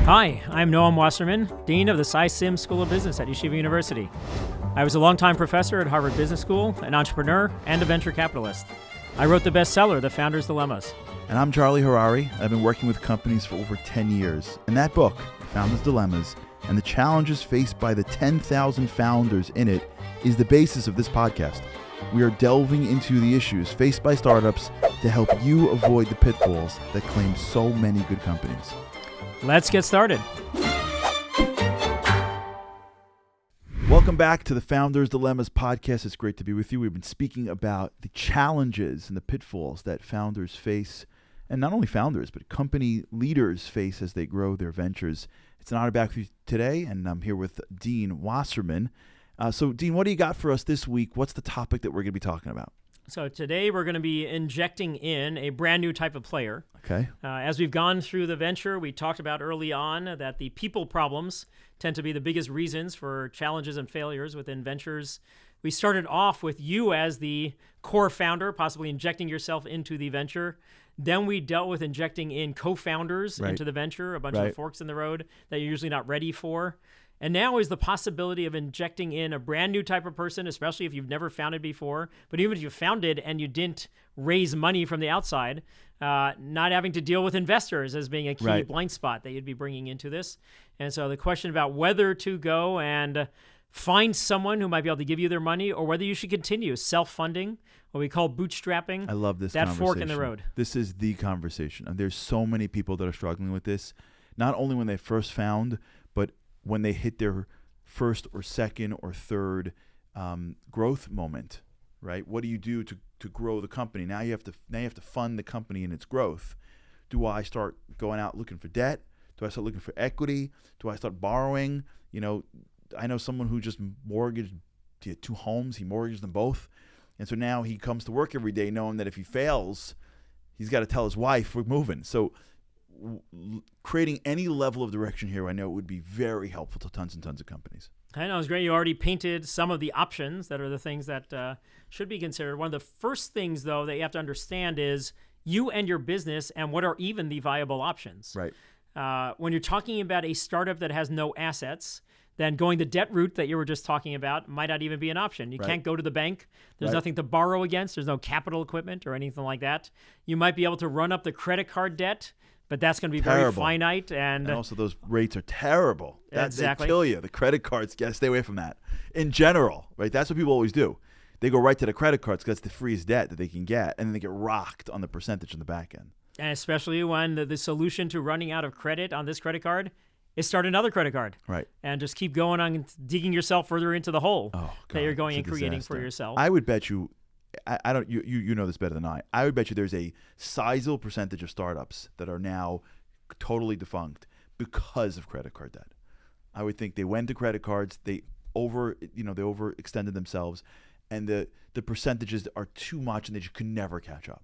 Hi, I'm Noam Wasserman, Dean of the SciSim School of Business at Yeshiva University. I was a longtime professor at Harvard Business School, an entrepreneur, and a venture capitalist. I wrote the bestseller, The Founder's Dilemmas. And I'm Charlie Harary. I've been working with companies for over 10 years. And that book, The Founder's Dilemmas, and the challenges faced by the 10,000 founders in it is the basis of this podcast. We are delving into the issues faced by startups to help you avoid the pitfalls that claim so many good companies. Let's get started. Welcome back to the Founders Dilemmas podcast. It's great to be with you. We've been speaking about the challenges and the pitfalls that founders face, and not only founders, but company leaders face as they grow their ventures. It's an honor to be back with you today, and I'm here with Dean Wasserman. So, Dean, what do you got for us this week? What's the topic that we're going to be talking about? So today we're going to be injecting in a brand new type of player. Okay. As we've gone through the venture, we talked about early on that the people problems tend to be the biggest reasons for challenges and failures within ventures. We started off with you as the core founder, possibly injecting yourself into the venture. Then we dealt with injecting in co-founders into the venture, a bunch of forks in the road that you're usually not ready for. And now is the possibility of injecting in a brand new type of person, especially if you've never founded before. But even if you founded and you didn't raise money from the outside, not having to deal with investors as being a key blind spot that you'd be bringing into this. And so the question about whether to go and find someone who might be able to give you their money, or whether you should continue self-funding, what we call bootstrapping. I love this that conversation. Fork in the road. This is the conversation. And there's so many people that are struggling with this, not only when they first found, but when they hit their first or second or third growth moment, right? What do you do to grow the company? Now you have to fund the company in its growth. Do I start going out looking for debt? Do I start looking for equity? Do I start borrowing? You know, I know someone who just mortgaged, he had 2 homes. He mortgaged them both. And so now he comes to work every day knowing that if he fails, he's got to tell his wife we're moving. So creating any level of direction here, I know it would be very helpful to tons and tons of companies. I know, it's great. You already painted some of the options that are the things that should be considered. One of the first things, though, that you have to understand is you and your business and what are even the viable options. Right. When you're talking about a startup that has no assets, then going the debt route that you were just talking about might not even be an option. You can't go to the bank. There's nothing to borrow against. There's no capital equipment or anything like that. You might be able to run up the credit card debt, but that's going to be very finite. And also those rates are terrible. Exactly. They kill you. The credit cards, stay away from that. In general, right? That's what people always do. They go right to the credit cards because that's the freest debt that they can get, and then they get rocked on the percentage in the back end. And especially when the solution to running out of credit on this credit card is start another credit card. Right. And just keep going on digging yourself further into the hole that you're going and creating for yourself. I would bet you, I don't. You know this better than I. I would bet you there's a sizable percentage of startups that are now totally defunct because of credit card debt. I would think they went to credit cards, they overextended themselves, and the percentages are too much, and they just could never catch up.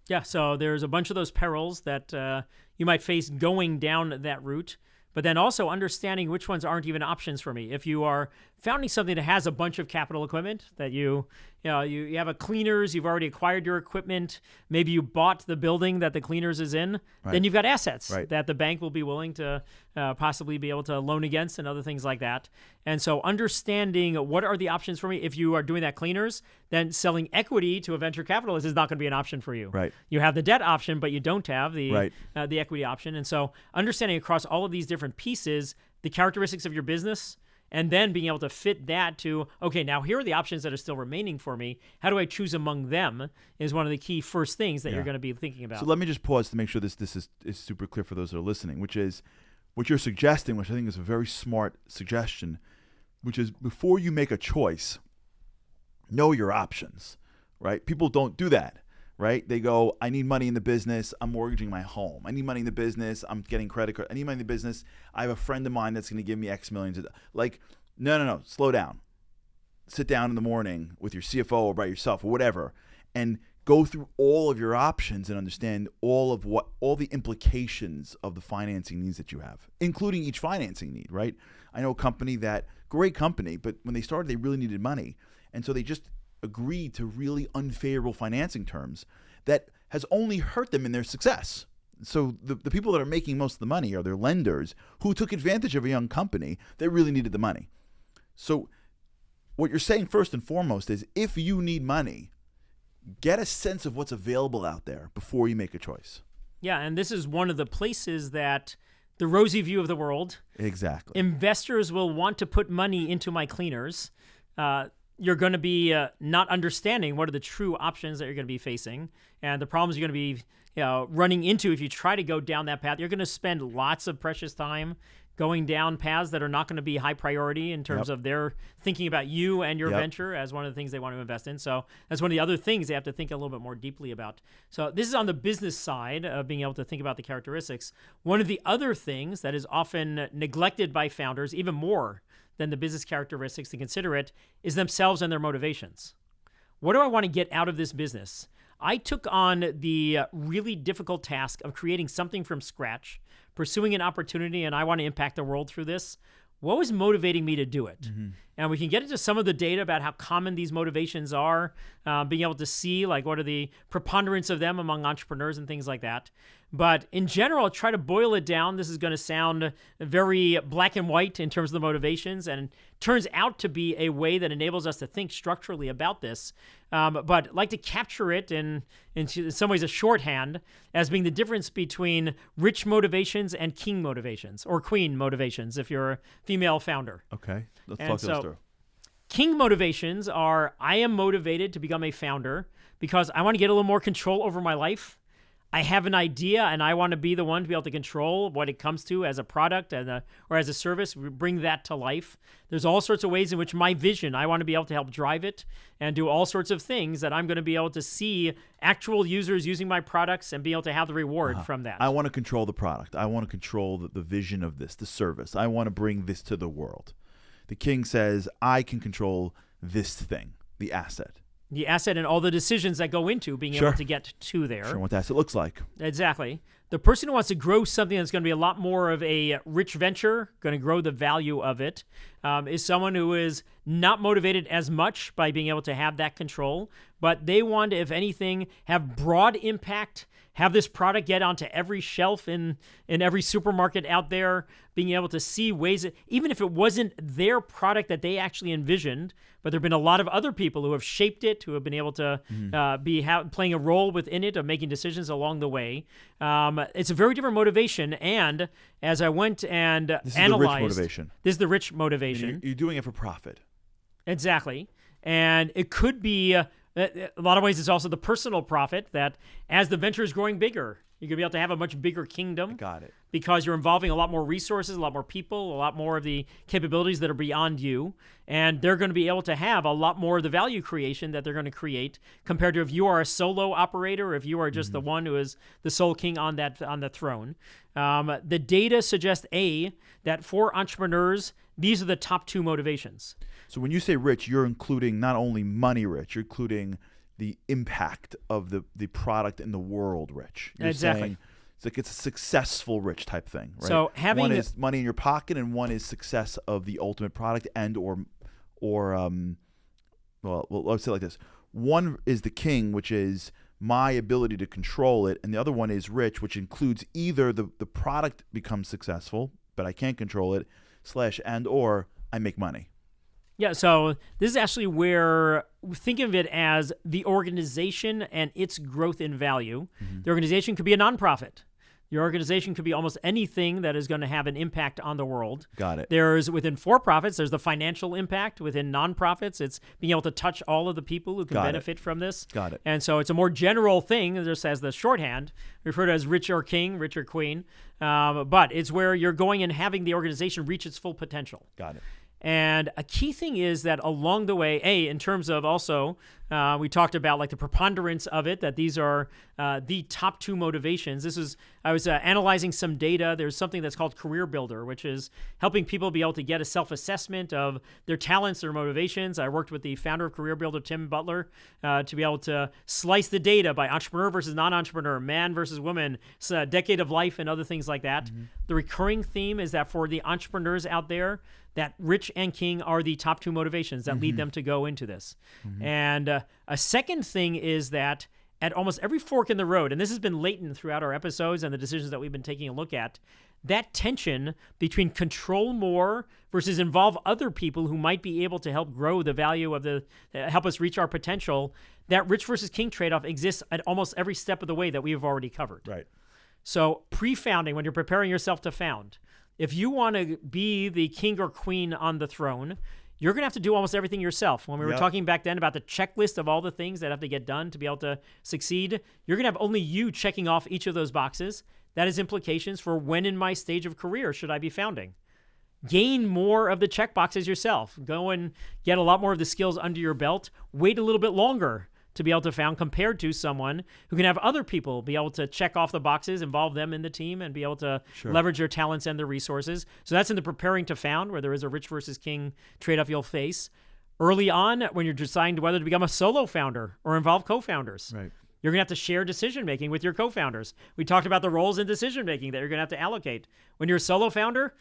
Yeah. So there's a bunch of those perils that you might face going down that route. But then also understanding which ones aren't even options for me. If you are founding something that has a bunch of capital equipment, that you have a cleaners, you've already acquired your equipment, maybe you bought the building that the cleaners is in, then you've got assets that the bank will be willing to possibly be able to loan against and other things like that. And so understanding what are the options for me, if you are doing that cleaners, then selling equity to a venture capitalist is not going to be an option for you. Right. You have the debt option, but you don't have the equity option. And so understanding across all of these different pieces, the characteristics of your business, and then being able to fit that to, okay, now here are the options that are still remaining for me. How do I choose among them is one of the key first things that you're going to be thinking about. So let me just pause to make sure this is super clear for those that are listening, which is what you're suggesting, which I think is a very smart suggestion, which is before you make a choice, know your options, right? People don't do that. Right? They go, I need money in the business. I'm mortgaging my home. I need money in the business. I'm getting credit card. I need money in the business. I have a friend of mine that's going to give me X millions. Like, no. Slow down. Sit down in the morning with your CFO or by yourself or whatever and go through all of your options and understand all the implications of the financing needs that you have, including each financing need, right? I know a company great company, but when they started, they really needed money. And so they just agreed to really unfavorable financing terms that has only hurt them in their success. So the people that are making most of the money are their lenders who took advantage of a young company that really needed the money. So what you're saying first and foremost is if you need money, get a sense of what's available out there before you make a choice. Yeah, and this is one of the places that the rosy view of the world. Exactly. Investors will want to put money into my cleaners. You're going to be not understanding what are the true options that you're going to be facing and the problems you're going to be running into if you try to go down that path. You're going to spend lots of precious time going down paths that are not going to be high priority in terms of their thinking about you and your venture as one of the things they want to invest in. So that's one of the other things they have to think a little bit more deeply about. So this is on the business side of being able to think about the characteristics. One of the other things that is often neglected by founders, even more than the business characteristics to consider it, is themselves and their motivations. What do I want to get out of this business? I took on the really difficult task of creating something from scratch, pursuing an opportunity, and I want to impact the world through this. What was motivating me to do it? Mm-hmm. And we can get into some of the data about how common these motivations are, being able to see like what are the preponderance of them among entrepreneurs and things like that. But in general, try to boil it down. This is going to sound very black and white in terms of the motivations, and turns out to be a way that enables us to think structurally about this. But like to capture it in some ways a shorthand as being the difference between rich motivations and king motivations, or queen motivations if you're a female founder. Okay, let's talk those through. King motivations are, I am motivated to become a founder because I want to get a little more control over my life. I have an idea and I want to be the one to be able to control what it comes to as a product or as a service, bring that to life. There's all sorts of ways in which my vision, I want to be able to help drive it and do all sorts of things that I'm going to be able to see actual users using my products and be able to have the reward from that. I want to control the product. I want to control the vision of this, the service. I want to bring this to the world. The king says, I can control this thing, the asset. The asset and all the decisions that go into being able to get to there. Sure, what the asset looks like. Exactly. The person who wants to grow something that's going to be a lot more of a rich venture, going to grow the value of it, is someone who is not motivated as much by being able to have that control, but they want to, if anything, have broad impact, have this product get onto every shelf in every supermarket out there, being able to see ways, even if it wasn't their product that they actually envisioned, but there have been a lot of other people who have shaped it, who have been able to be playing a role within it, of making decisions along the way. It's a very different motivation, and as I went and analyzed... This is the rich motivation. This is the rich motivation. You're doing it for profit. Exactly. And it could be... a lot of ways, it's also the personal profit that as the venture is growing bigger, you're going to be able to have a much bigger kingdom. Got it. Because you're involving a lot more resources, a lot more people, a lot more of the capabilities that are beyond you. And they're going to be able to have a lot more of the value creation that they're going to create compared to if you are a solo operator, or if you are just the one who is the sole king on the throne. The data suggests, that for entrepreneurs, these are the top two motivations. So when you say rich, you're including not only money rich, you're including the impact of the product in the world rich. You're saying it's a successful rich type thing, right? So having one is money in your pocket, and one is success of the ultimate product or let's say it like this. One is the king, which is my ability to control it, and the other one is rich, which includes either the product becomes successful, but I can't control it, or I make money. Yeah, so this is actually where, think of it as the organization and its growth in value. Mm-hmm. The organization could be a nonprofit. Your organization could be almost anything that is going to have an impact on the world. Got it. Within for-profits, there's the financial impact. Within nonprofits, it's being able to touch all of the people who can benefit from this. Got it. And so it's a more general thing, just as the shorthand, referred to as rich or king, rich or queen. But it's where you're going and having the organization reach its full potential. Got it. And a key thing is that along the way, in terms of also, we talked about like the preponderance of it, that these are the top two motivations. I was analyzing some data. There's something that's called Career Builder, which is helping people be able to get a self-assessment of their talents, their motivations. I worked with the founder of Career Builder, Tim Butler, to be able to slice the data by entrepreneur versus non-entrepreneur, man versus woman, decade of life, and other things like that. Mm-hmm. The recurring theme is that for the entrepreneurs out there, that rich and king are the top two motivations that lead them to go into this. Mm-hmm. And a second thing is that at almost every fork in the road, and this has been latent throughout our episodes and the decisions that we've been taking a look at, that tension between control more versus involve other people who might be able to help grow the value of help us reach our potential, that rich versus king trade-off exists at almost every step of the way that we have already covered. Right. So pre-founding, when you're preparing yourself to found, if you want to be the king or queen on the throne, you're going to have to do almost everything yourself. When we were talking back then about the checklist of all the things that have to get done to be able to succeed, you're going to have only you checking off each of those boxes. That has implications for when in my stage of career should I be founding. Gain more of the check boxes yourself. Go and get a lot more of the skills under your belt. Wait a little bit longer to be able to found compared to someone who can have other people be able to check off the boxes, involve them in the team, and be able to leverage their talents and their resources. So that's in the preparing to found, where there is a rich versus king trade-off you'll face. Early on, when you're deciding whether to become a solo founder or involve co-founders. Right. You're going to have to share decision-making with your co-founders. We talked about the roles in decision-making that you're going to have to allocate. When you're a solo founder,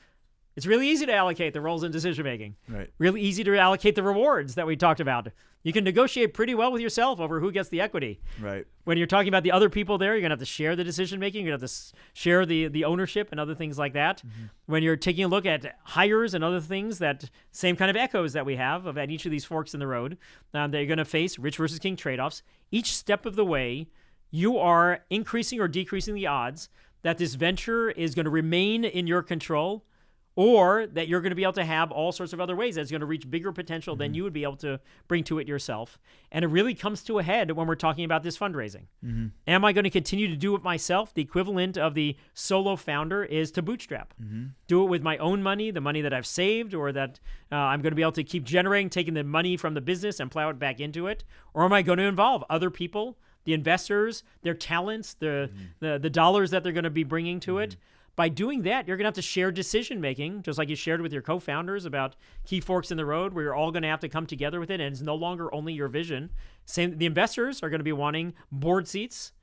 it's really easy to allocate the roles in decision-making. Right. Really easy to allocate the rewards that we talked about. You can negotiate pretty well with yourself over who gets the equity. Right. When you're talking about the other people there, you're going to have to share the decision-making. You're going to have to share the ownership and other things like that. Mm-hmm. When you're taking a look at hires and other things, that same kind of echoes that we have at each of these forks in the road, that you're going to face rich versus king trade-offs. Each step of the way, you are increasing or decreasing the odds that this venture is going to remain in your control, or that you're going to be able to have all sorts of other ways that's going to reach bigger potential than you would be able to bring to it yourself. And it really comes to a head when we're talking about this fundraising. Mm-hmm. Am I going to continue to do it myself? The equivalent of the solo founder is to bootstrap. Mm-hmm. Do it with my own money, the money that I've saved, or that I'm going to be able to keep generating, taking the money from the business and plow it back into it? Or am I going to involve other people, the investors, their talents, the dollars that they're going to be bringing to it? By doing that, you're going to have to share decision-making, just like you shared with your co-founders about key forks in the road, where you're all going to have to come together with it, and it's no longer only your vision. The investors are going to be wanting board seats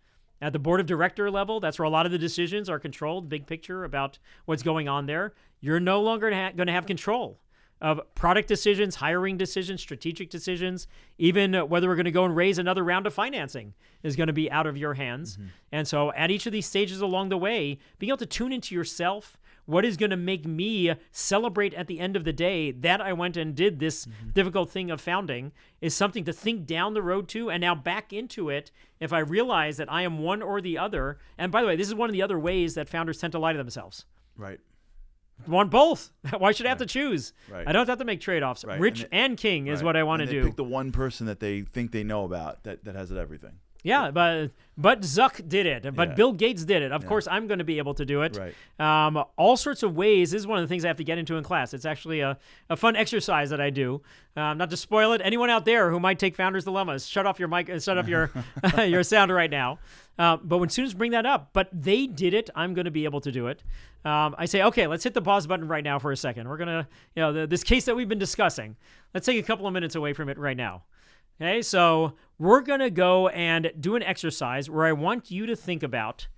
at the board of director level. That's where a lot of the decisions are controlled, big picture about what's going on there. You're no longer going to have control of product decisions, hiring decisions, strategic decisions, even whether we're going to go and raise another round of financing is going to be out of your hands. Mm-hmm. And so at each of these stages along the way, being able to tune into yourself, what is going to make me celebrate at the end of the day that I went and did this difficult thing of founding, is something to think down the road to and now back into it if I realize that I am one or the other. And by the way, this is one of the other ways that founders tend to lie to themselves. Right. Want both. Why should I have to choose? Right. I don't have to make trade-offs. Right. Rich and king is what I want to do. Pick the one person that they think they know about that has everything. Yeah, but Zuck did it. But Bill Gates did it. Of course, I'm going to be able to do it. Right. All sorts of ways. This is one of the things I have to get into in class. It's actually a fun exercise that I do. Not to spoil it. Anyone out there who might take Founders Dilemmas, shut off your mic and shut off your your sound right now. But when students bring that up, but they did it, I'm going to be able to do it. I say, okay, let's hit the pause button right now for a second. We're going to, this case that we've been discussing, let's take a couple of minutes away from it right now. Okay, so we're going to go and do an exercise where I want you to think about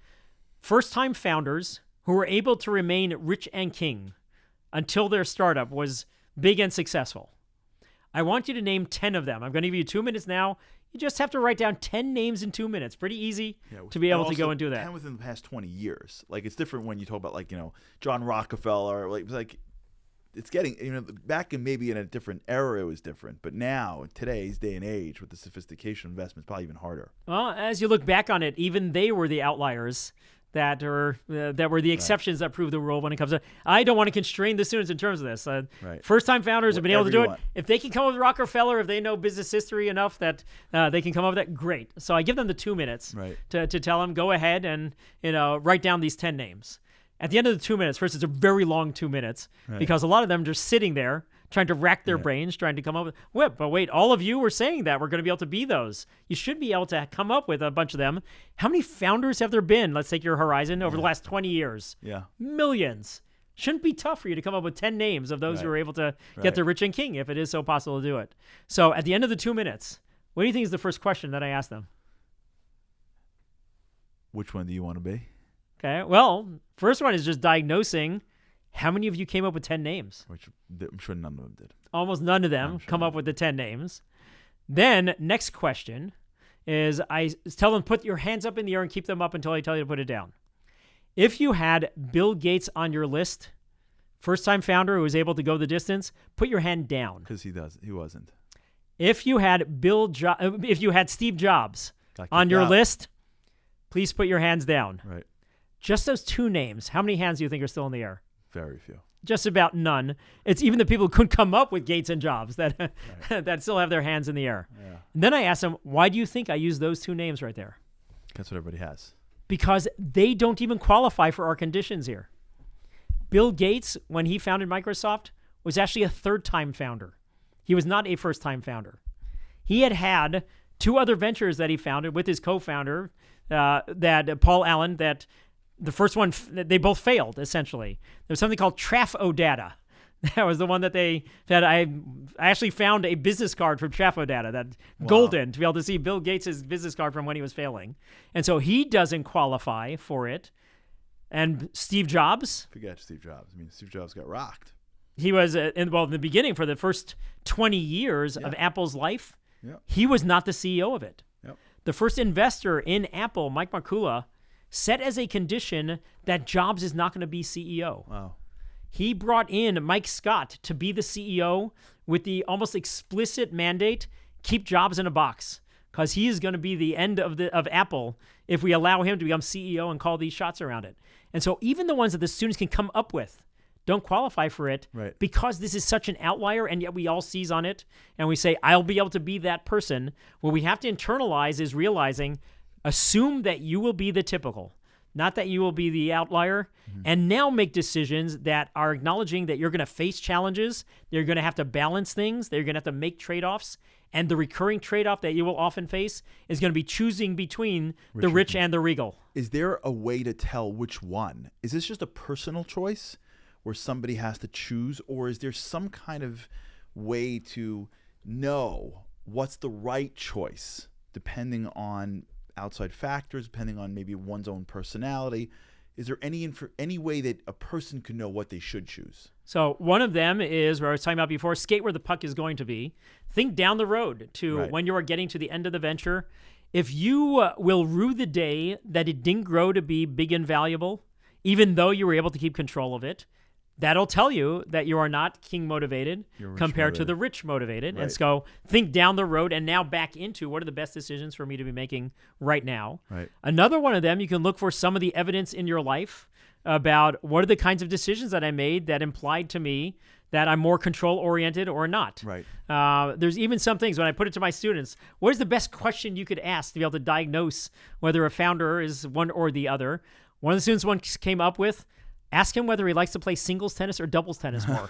first-time founders who were able to remain rich and king until their startup was big and successful. I want you to name 10 of them. I'm going to give you 2 minutes now. You just have to write down 10 names in 2 minutes. Pretty easy to be able to go and do that. 10 within the past 20 years. Like, it's different when you talk about, John Rockefeller. It's getting, back in maybe in a different era, it was different. But now, in today's day and age, with the sophistication of investment, it's probably even harder. Well, as you look back on it, even they were the outliers that were the exceptions that prove the rule when it comes to. I don't want to constrain the students in terms of this. First-time founders have been able to do it. If they can come up with Rockefeller, if they know business history enough that they can come up with that, great. So I give them the 2 minutes to tell them, go ahead and write down these 10 names. At the end of the 2 minutes, first, it's a very long 2 minutes because a lot of them are just sitting there trying to rack their brains, trying to come up with, but wait, all of you were saying that we're going to be able to be those. You should be able to come up with a bunch of them. How many founders have there been? Let's take your horizon over the last 20 years. Yeah. Millions. Shouldn't be tough for you to come up with 10 names of those who are able to get the rich and king if it is so possible to do it. So at the end of the 2 minutes, what do you think is the first question that I ask them? Which one do you want to be? Okay, well, first one is just diagnosing. How many of you came up with 10 names? Which I'm sure none of them did. Almost none of them come up with the 10 names. Then, next question is I tell them, put your hands up in the air and keep them up until I tell you to put it down. If you had Bill Gates on your list, first-time founder who was able to go the distance, put your hand down. Because he wasn't. If you had Steve Jobs on your list, please put your hands down. Right. Just those two names. How many hands do you think are still in the air? Very few. Just about none. It's even the people who couldn't come up with Gates and Jobs that that still have their hands in the air. Yeah. And then I asked them, why do you think I use those two names right there? That's what everybody has. Because they don't even qualify for our conditions here. Bill Gates, when he founded Microsoft, was actually a third-time founder. He was not a first-time founder. He had two other ventures that he founded with his co-founder, that Paul Allen, that the first one, they both failed, essentially. There's something called Trafo-Data. That was the one that I actually found a business card from Trafo-Data, that golden, to be able to see Bill Gates' business card from when he was failing. And so he doesn't qualify for it. And Steve Jobs. Forget Steve Jobs. I mean, Steve Jobs got rocked. He was, in the beginning, for the first 20 years of Apple's life, he was not the CEO of it. Yep. The first investor in Apple, Mike Markula, set as a condition that Jobs is not going to be CEO. Wow. He brought in Mike Scott to be the CEO with the almost explicit mandate, keep Jobs in a box, because he is going to be the end of Apple if we allow him to become CEO and call these shots around it. And so even the ones that the students can come up with don't qualify for it because this is such an outlier, and yet we all seize on it, and we say, I'll be able to be that person. What we have to internalize is realizing, assume that you will be the typical, not that you will be the outlier, and now make decisions that are acknowledging that you're going to face challenges, that you're going to have to balance things, that you're going to have to make trade-offs, and the recurring trade-off that you will often face is going to be choosing between the rich and the regal. Is there a way to tell which one? Is this just a personal choice where somebody has to choose, or is there some kind of way to know what's the right choice depending on outside factors, depending on maybe one's own personality? Is there any way that a person could know what they should choose? So one of them is, where I was talking about before, skate where the puck is going to be. Think down the road to when you are getting to the end of the venture. If you will rue the day that it didn't grow to be big and valuable, even though you were able to keep control of it, that'll tell you that you are not king motivated compared to the rich motivated. Right. And so think down the road and now back into what are the best decisions for me to be making right now. Right. Another one of them, you can look for some of the evidence in your life about what are the kinds of decisions that I made that implied to me that I'm more control-oriented or not. Right. There's even some things, when I put it to my students, what is the best question you could ask to be able to diagnose whether a founder is one or the other? One of the students once came up with, ask him whether he likes to play singles tennis or doubles tennis more.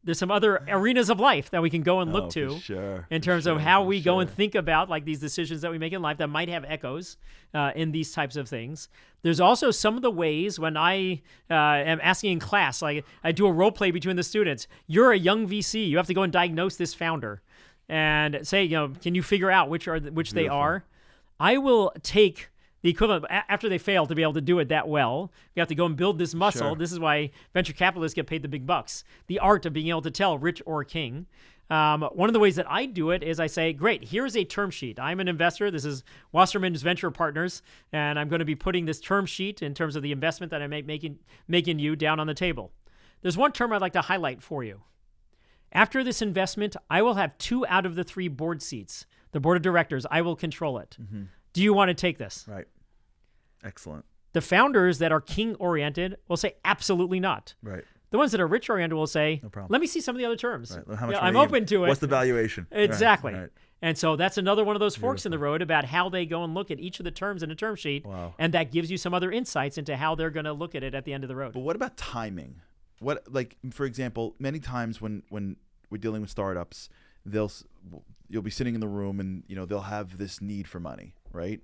There's some other arenas of life that we can go and look to in terms of how we go and think about like these decisions that we make in life that might have echoes in these types of things. There's also some of the ways when I am asking in class, like I do a role play between the students. You're a young VC. You have to go and diagnose this founder and say, can you figure out which they are? I will take the equivalent, after they fail to be able to do it that well, we have to go and build this muscle. Sure. This is why venture capitalists get paid the big bucks. The art of being able to tell rich or king. One of the ways that I do it is I say, great, here's a term sheet. I'm an investor. This is Wasserman's Venture Partners, and I'm going to be putting this term sheet in terms of the investment that I'm making you down on the table. There's one term I'd like to highlight for you. After this investment, I will have 2 out of the 3 board seats. The board of directors, I will control it. Mm-hmm. Do you want to take this? Right. Excellent. The founders that are king-oriented will say, absolutely not. Right. The ones that are rich-oriented will say, no problem. Let me see some of the other terms. Right. How much I'm open to it. What's the valuation? Exactly. Right. And so that's another one of those forks in the road about how they go and look at each of the terms in a term sheet. Wow. And that gives you some other insights into how they're going to look at it at the end of the road. But what about timing? For example, many times when we're dealing with startups, you'll be sitting in the room and they'll have this need for money, right?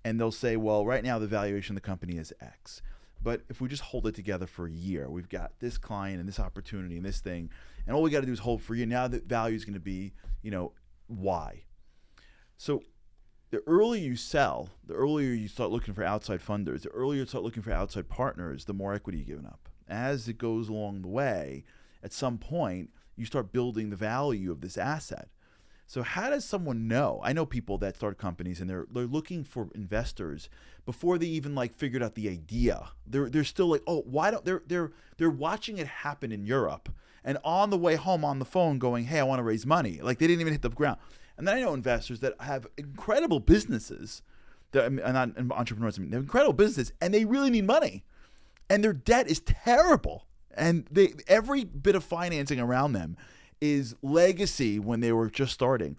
And they'll say, well, right now the valuation of the company is X. But if we just hold it together for a year, we've got this client and this opportunity and this thing, and all we got to do is hold for a year. Now the value is going to be, Y. So the earlier you sell, the earlier you start looking for outside funders, the earlier you start looking for outside partners, the more equity you're giving up. As it goes along the way, at some point, you start building the value of this asset. So how does someone know? I know people that start companies and they're looking for investors before they even like figured out the idea. They're still like, oh, why don't they're watching it happen in Europe and on the way home on the phone going, hey, I want to raise money. Like they didn't even hit the ground. And then I know investors that have incredible businesses. Not entrepreneurs. I mean, they're incredible businesses and they really need money, and their debt is terrible. And every bit of financing around them is legacy when they were just starting,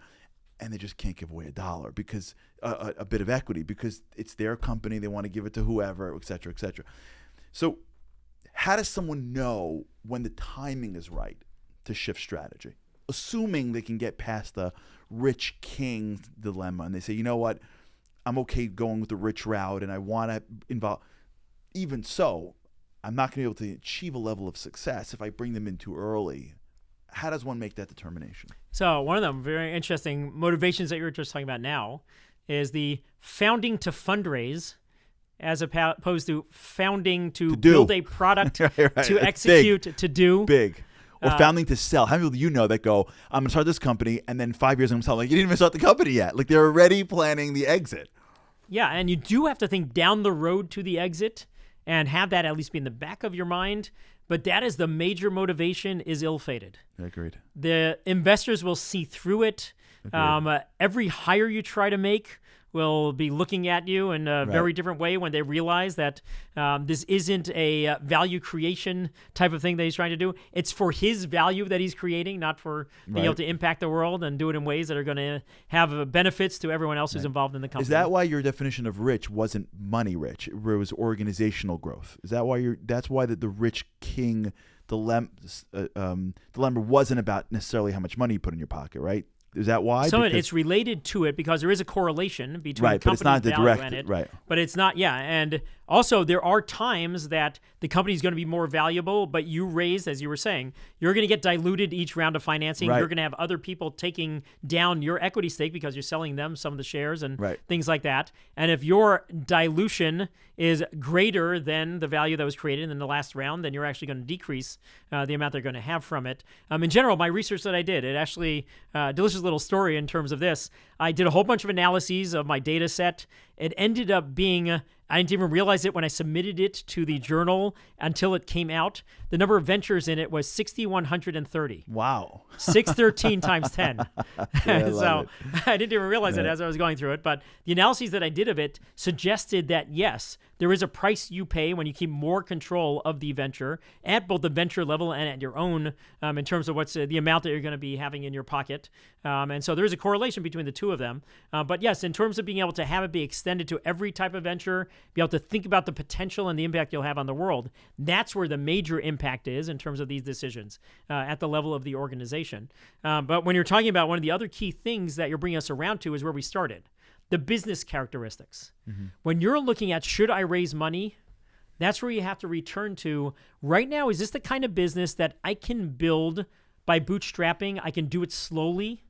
and they just can't give away $1 because a bit of equity because it's their company. They want to give it to whoever, et cetera, et cetera. So how does someone know when the timing is right to shift strategy? Assuming they can get past the rich king dilemma and they say, you know what, I'm okay going with the rich route and I want to involve. Even so, I'm not going to be able to achieve a level of success if I bring them in too early. How does one make that determination? So one of them very interesting motivations that you're just talking about now is the founding to fundraise as opposed to founding to build a product, right. To execute, to do. Big. Or founding to sell. How many people do you know that go, I'm going to start this company, and then 5 years I'm going to sell? Like, you didn't even start the company yet. Like, they're already planning the exit. Yeah, and you do have to think down the road to the exit and have that at least be in the back of your mind. But that is the major motivation is ill-fated. Agreed. The investors will see through it. Every hire you try to make will be looking at you in a very different way when they realize that this isn't a value creation type of thing that he's trying to do. It's for his value that he's creating, not for being able to impact the world and do it in ways that are going to have benefits to everyone else who's involved in the company. Is that why your definition of rich wasn't money rich? It was organizational growth. Is that why that's why the rich king dilemma wasn't about necessarily how much money you put in your pocket, right? Is that why? So it's related to it because there is a correlation between the company's value and it. Right. But it's not, and also there are times that the company is going to be more valuable, but you raise, as you were saying, you're going to get diluted each round of financing. Right. You're going to have other people taking down your equity stake because you're selling them some of the shares and things like that. And if your dilution is greater than the value that was created in the last round, then you're actually going to decrease the amount they're going to have from it. In general, my research that I did, it actually, delicious little story in terms of this. I did a whole bunch of analyses of my data set. It ended up being, I didn't even realize it when I submitted it to the journal until it came out. The number of ventures in it was 6,130. Wow. 613 times 10. Yeah, I didn't even realize it as I was going through it. But the analyses that I did of it suggested that, yes, there is a price you pay when you keep more control of the venture at both the venture level and at your own in terms of what's the amount that you're going to be having in your pocket. And so there is a correlation between the two of them. But yes, in terms of being able to have it be extended to every type of venture, be able to think about the potential and the impact you'll have on the world, that's where the major impact is in terms of these decisions at the level of the organization. But when you're talking about one of the other key things that you're bringing us around to is where we started, the business characteristics. Mm-hmm. When you're looking at should I raise money, that's where you have to return to right now. Is this the kind of business that I can build by bootstrapping? I can do it slowly.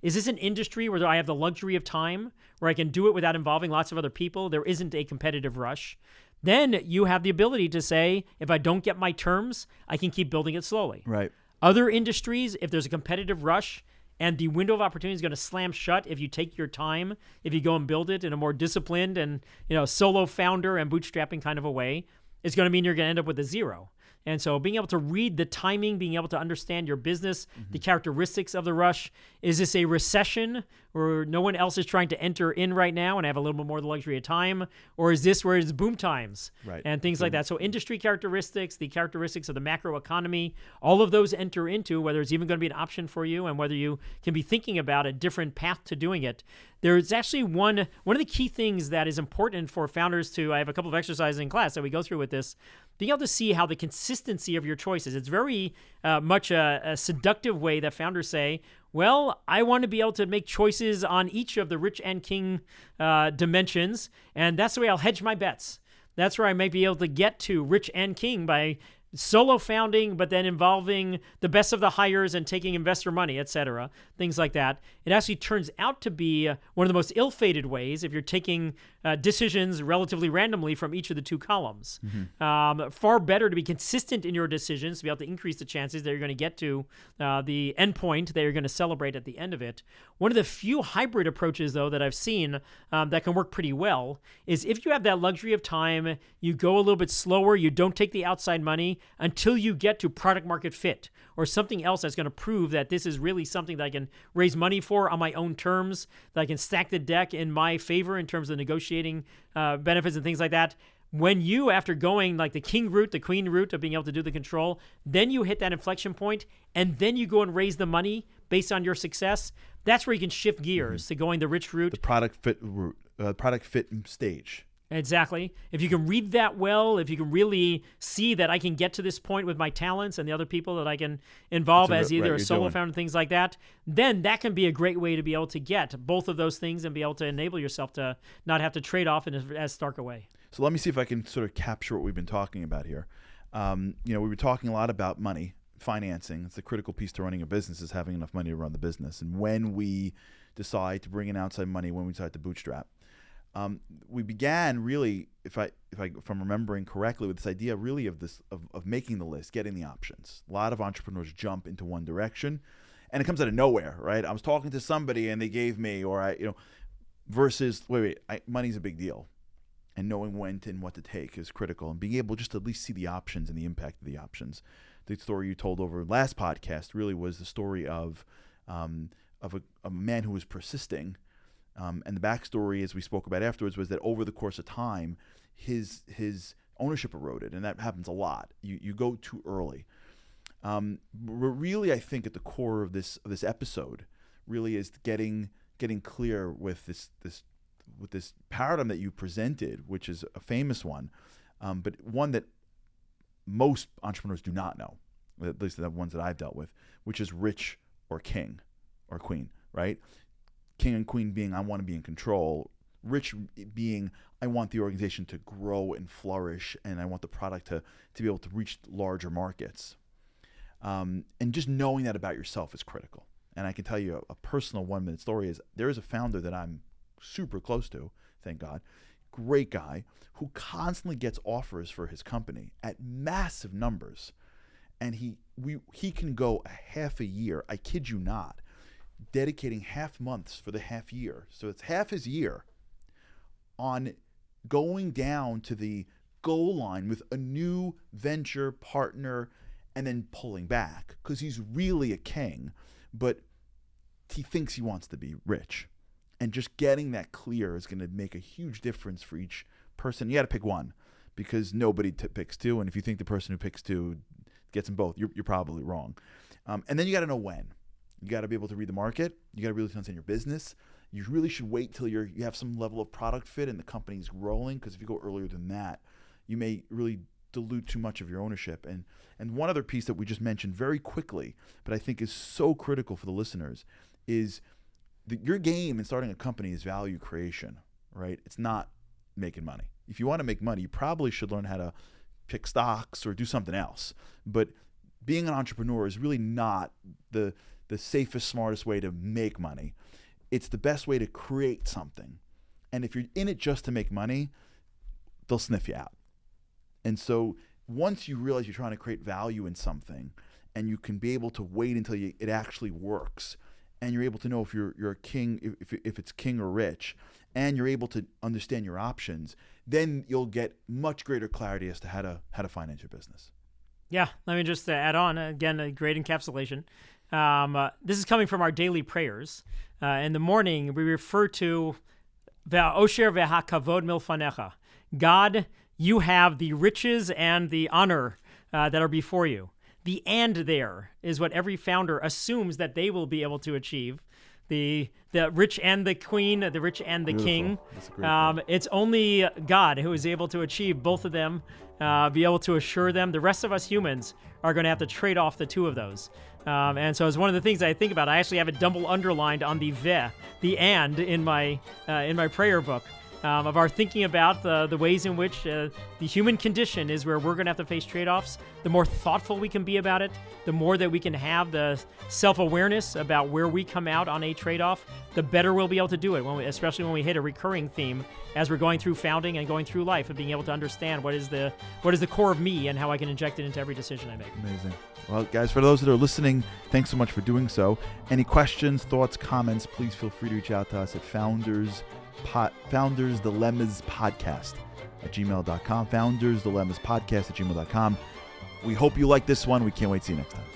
Is this an industry where I have the luxury of time, where I can do it without involving lots of other people? There isn't a competitive rush. Then you have the ability to say, if I don't get my terms, I can keep building it slowly. Right. Other industries, if there's a competitive rush and the window of opportunity is going to slam shut if you take your time, if you go and build it in a more disciplined and solo founder and bootstrapping kind of a way, it's going to mean you're going to end up with a zero. And so being able to read the timing, being able to understand your business, the characteristics of the rush. Is this a recession where no one else is trying to enter in right now and have a little bit more of the luxury of time? Or is this where it's boom times and things like that? So industry characteristics, the characteristics of the macro economy, all of those enter into whether it's even going to be an option for you and whether you can be thinking about a different path to doing it. There's actually one of the key things that is important for founders to, I have a couple of exercises in class that we go through with this, being able to see how the consistency of your choices. It's very much a seductive way that founders say, well, I want to be able to make choices on each of the rich and king dimensions, and that's the way I'll hedge my bets. That's where I might be able to get to rich and king by solo founding, but then involving the best of the hires and taking investor money, etc., things like that. It actually turns out to be one of the most ill-fated ways if you're taking decisions relatively randomly from each of the two columns. Far better to be consistent in your decisions to be able to increase the chances that you're going to get to the endpoint that you're going to celebrate at the end of it. One of the few hybrid approaches, though, that I've seen that can work pretty well is if you have that luxury of time, you go a little bit slower, you don't take the outside money until you get to product market fit or something else that's going to prove that this is really something that I can raise money for on my own terms, that I can stack the deck in my favor in terms of negotiating benefits and things like that. When you, after going like the king route, the queen route of being able to do the control, then you hit that inflection point, and then you go and raise the money based on your success, that's where you can shift gears to going the rich route. The product fit route, product fit stage. Exactly. If you can read that well, if you can really see that I can get to this point with my talents and the other people that I can involve as either a solo founder, things like that, then that can be a great way to be able to get both of those things and be able to enable yourself to not have to trade off in as stark a way. So let me see if I can sort of capture what we've been talking about here. We were talking a lot about money, financing. It's the critical piece to running a business, is having enough money to run the business. And when we decide to bring in outside money, when we decide to bootstrap, we began really, if I'm remembering correctly, with this idea really of making the list, getting the options. A lot of entrepreneurs jump into one direction, and it comes out of nowhere, right? I was talking to somebody and they gave me, versus money's a big deal, and knowing when and what to take is critical, and being able just to at least see the options and the impact of the options. The story you told over last podcast really was the story of a man who was persisting. And the backstory, as we spoke about afterwards, was that over the course of time, his ownership eroded, and that happens a lot. You go too early. Really, I think at the core of this episode, really is getting clear with this paradigm that you presented, which is a famous one, but one that most entrepreneurs do not know, at least the ones that I've dealt with, which is rich or king or queen, right? King and queen being, I want to be in control. Rich being, I want the organization to grow and flourish, and I want the product to be able to reach larger markets. And just knowing that about yourself is critical. And I can tell you a personal 1-minute story is there is a founder that I'm super close to, thank God, great guy, who constantly gets offers for his company at massive numbers. And he can go a half a year, I kid you not, dedicating half months for the half year. So it's half his year on going down to the goal line with a new venture partner and then pulling back because he's really a king, but he thinks he wants to be rich. And just getting that clear is going to make a huge difference for each person. You got to pick one because nobody picks two. And if you think the person who picks two gets them both, you're probably wrong. And then you got to know when. You got to be able to read the market. You got to really understand your business. You really should wait till you have some level of product fit and the company's rolling, because if you go earlier than that, you may really dilute too much of your ownership. And one other piece that we just mentioned very quickly, but I think is so critical for the listeners, is your game in starting a company is value creation, right? It's not making money. If you want to make money, you probably should learn how to pick stocks or do something else. But being an entrepreneur is really not the safest, smartest way to make money. It's the best way to create something. And if you're in it just to make money, they'll sniff you out. And so once you realize you're trying to create value in something, and you can be able to wait until it actually works, and you're able to know if you're a king, if it's king or rich, and you're able to understand your options, then you'll get much greater clarity as to how to finance your business. Yeah, let me just add on, again, a great encapsulation. This is coming from our daily prayers. In the morning, we refer to V'osher v'hakavod milfanecha. God, you have the riches and the honor that are before you. The "and" there is what every founder assumes that they will be able to achieve. The rich and the queen, the rich and the king. That's a great point. It's only God who is able to achieve both of them, be able to assure them. The rest of us humans are going to have to trade off the two of those. And so it's one of the things I think about. I actually have it double underlined on the "ve," the "and" in my prayer book, of our thinking about the ways in which the human condition is where we're going to have to face trade-offs, the more thoughtful we can be about it, the more that we can have the self-awareness about where we come out on a trade-off, the better we'll be able to do it, especially when we hit a recurring theme as we're going through founding and going through life, and being able to understand what is the core of me and how I can inject it into every decision I make. Amazing. Well, guys, for those that are listening, thanks so much for doing so. Any questions, thoughts, comments, please feel free to reach out to us at Founders Dilemmas Podcast at gmail.com. Founders Dilemmas Podcast at gmail.com. We hope you like this one. We can't wait to see you next time.